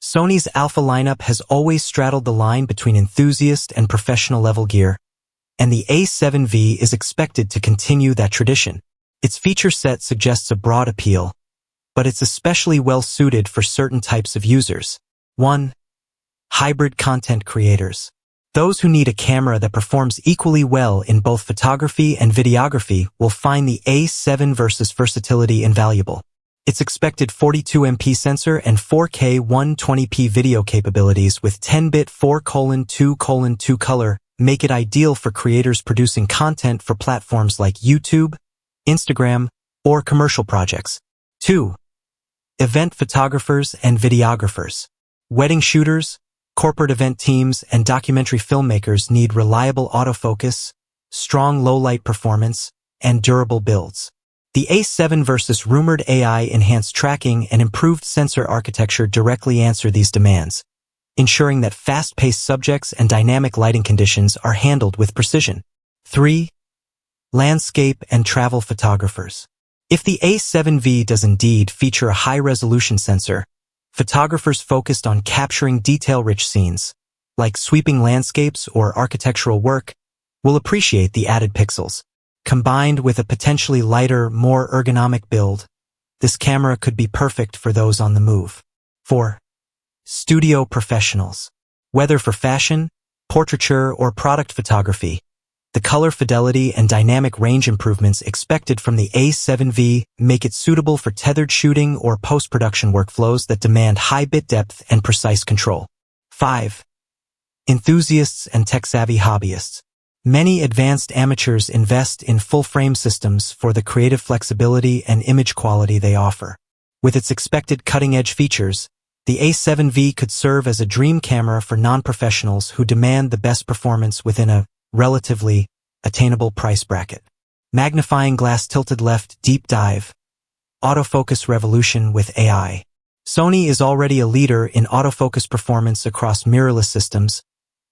Sony's Alpha lineup has always straddled the line between enthusiast and professional level gear, and the A7V is expected to continue that tradition. Its feature set suggests a broad appeal, but it's especially well suited for certain types of users. 1. Hybrid content creators. Those who need a camera that performs equally well in both photography and videography will find the A7V's versatility invaluable. Its expected 42MP sensor and 4K 120p video capabilities with 10-bit 4:2:2 color make it ideal for creators producing content for platforms like YouTube, Instagram, or commercial projects. 2. Event photographers and videographers. Wedding shooters, corporate event teams, and documentary filmmakers need reliable autofocus, strong low-light performance, and durable builds. The A7V's rumored AI-enhanced tracking and improved sensor architecture directly answer these demands, ensuring that fast-paced subjects and dynamic lighting conditions are handled with precision. 3. Landscape and travel photographers. If the A7V does indeed feature a high-resolution sensor, photographers focused on capturing detail-rich scenes, like sweeping landscapes or architectural work, will appreciate the added pixels. Combined with a potentially lighter, more ergonomic build, this camera could be perfect for those on the move. 4. Studio professionals. Whether for fashion, portraiture, or product photography, the color fidelity and dynamic range improvements expected from the A7V make it suitable for tethered shooting or post-production workflows that demand high bit depth and precise control. 5. Enthusiasts and tech-savvy hobbyists. Many advanced amateurs invest in full-frame systems for the creative flexibility and image quality they offer. With its expected cutting-edge features, the A7V could serve as a dream camera for non-professionals who demand the best performance within a relatively attainable price bracket. Magnifying glass tilted left deep dive. Autofocus revolution with AI. Sony is already a leader in autofocus performance across mirrorless systems,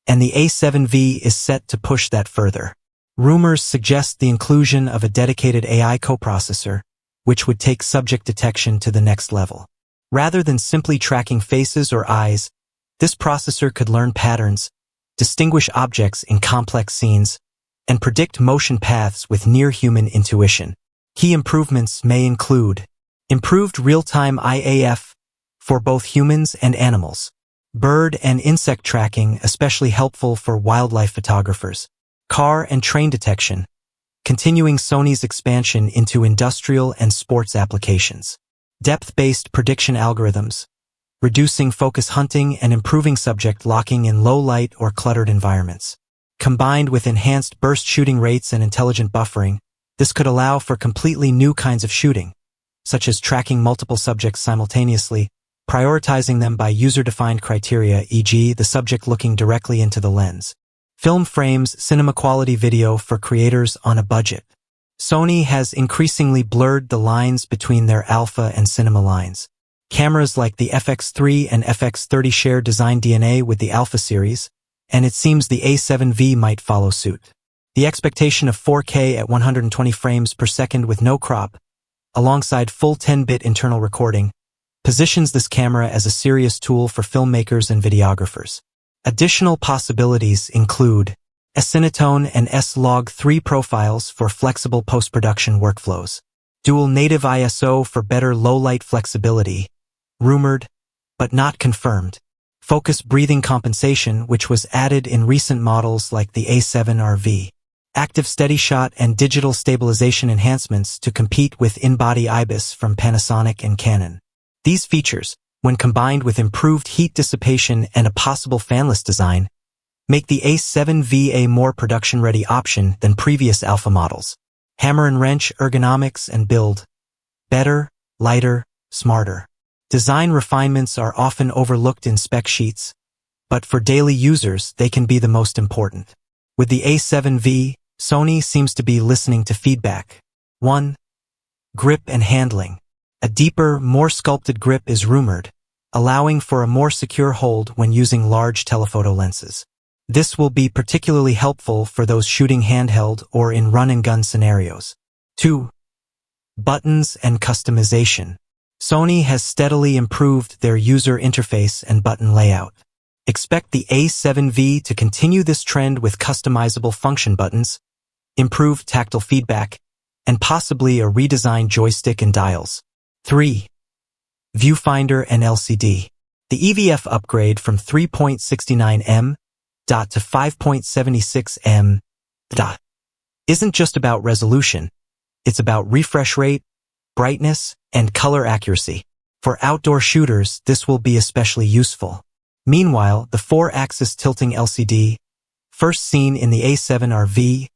and the A7V is set to push that further. Rumors suggest the inclusion of a dedicated AI coprocessor, which would take subject detection to the next level. Rather than simply tracking faces or eyes, this processor could learn patterns, distinguish objects in complex scenes, and predict motion paths with near-human intuition. Key improvements may include improved real-time IAF for both humans and animals, bird and insect tracking, especially helpful for wildlife photographers, car and train detection, continuing Sony's expansion into industrial and sports applications, depth-based prediction algorithms, reducing focus hunting and improving subject locking in low-light or cluttered environments. Combined with enhanced burst shooting rates and intelligent buffering, this could allow for completely new kinds of shooting, such as tracking multiple subjects simultaneously, prioritizing them by user-defined criteria, e.g. the subject looking directly into the lens. Film frames cinema-quality video for creators on a budget. Sony has increasingly blurred the lines between their Alpha and Cinema lines. Cameras like the FX3 and FX30 share design DNA with the Alpha series, and it seems the A7V might follow suit. The expectation of 4K at 120 frames per second with no crop, alongside full 10-bit internal recording, positions this camera as a serious tool for filmmakers and videographers. Additional possibilities include S-Cinetone and S-Log3 profiles for flexible post-production workflows, dual native ISO for better low-light flexibility, rumored, but not confirmed, focus breathing compensation, which was added in recent models like the A7RV, active steady shot and digital stabilization enhancements to compete with in-body IBIS from Panasonic and Canon. These features, when combined with improved heat dissipation and a possible fanless design, make the A7V a more production-ready option than previous Alpha models. Hammer and wrench ergonomics and build. Better, lighter, smarter. Design refinements are often overlooked in spec sheets, but for daily users they can be the most important. With the A7V, Sony seems to be listening to feedback. 1. Grip and handling. A deeper, more sculpted grip is rumored, allowing for a more secure hold when using large telephoto lenses. This will be particularly helpful for those shooting handheld or in run-and-gun scenarios. 2. Buttons and customization. Sony has steadily improved their user interface and button layout. Expect the A7V to continue this trend with customizable function buttons, improved tactile feedback, and possibly a redesigned joystick and dials. 3. Viewfinder and LCD. The EVF upgrade from 3.69 to 5.76 isn't just about resolution, it's about refresh rate, brightness, and color accuracy. For outdoor shooters, this will be especially useful. Meanwhile, the 4-axis tilting LCD, first seen in the A7V,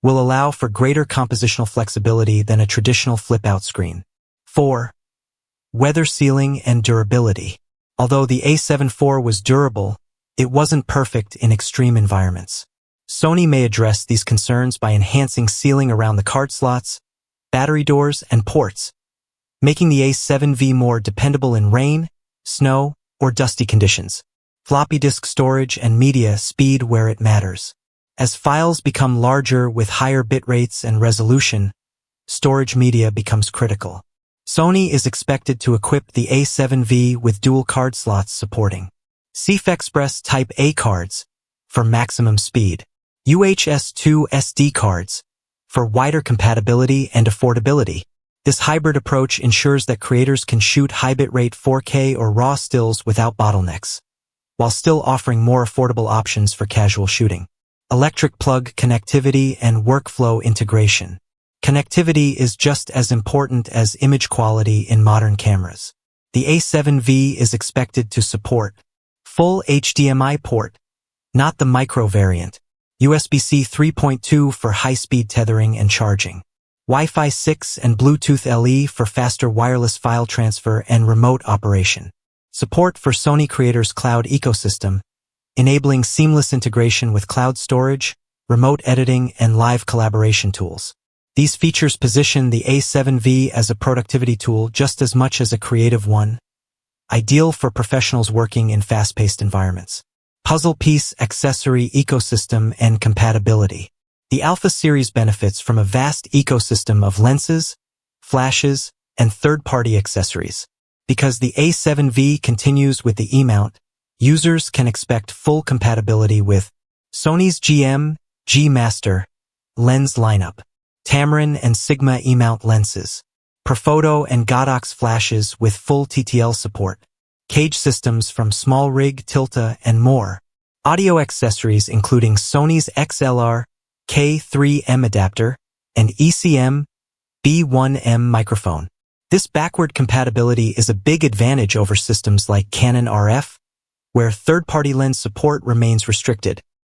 will allow for greater compositional flexibility than a traditional flip-out screen. 4. Weather sealing and durability. Although the A7 IV was durable, it wasn't perfect in extreme environments. Sony may address these concerns by enhancing sealing around the card slots, battery doors, and ports, making the A7V more dependable in rain, snow, or dusty conditions. Floppy disk storage and media speed where it matters. As files become larger with higher bit rates and resolution, storage media becomes critical. Sony is expected to equip the A7V with dual card slots supporting CFexpress Type A cards for maximum speed, UHS-2 SD cards for wider compatibility and affordability. This hybrid approach ensures that creators can shoot high bitrate 4K or RAW stills without bottlenecks, while still offering more affordable options for casual shooting. Electric plug connectivity and workflow integration. Connectivity is just as important as image quality in modern cameras. The A7V is expected to support full HDMI port, not the micro variant, USB-C 3.2 for high-speed tethering and charging, Wi-Fi 6 and Bluetooth LE for faster wireless file transfer and remote operation. Support for Sony Creators Cloud ecosystem, enabling seamless integration with cloud storage, remote editing, and live collaboration tools. These features position the A7V as a productivity tool just as much as a creative one, ideal for professionals working in fast-paced environments. Puzzle piece accessory ecosystem and compatibility. The Alpha series benefits from a vast ecosystem of lenses, flashes, and third-party accessories. Because the A7V continues with the E-mount, users can expect full compatibility with Sony's GM, G-Master lens lineup, Tamron and Sigma E-mount lenses, Profoto and Godox flashes with full TTL support, cage systems from SmallRig, Tilta, and more, audio accessories including Sony's XLR K3M adapter and ECM B1M microphone. This backward compatibility is a big advantage over systems like Canon RF, where third-party lens support remains restricted.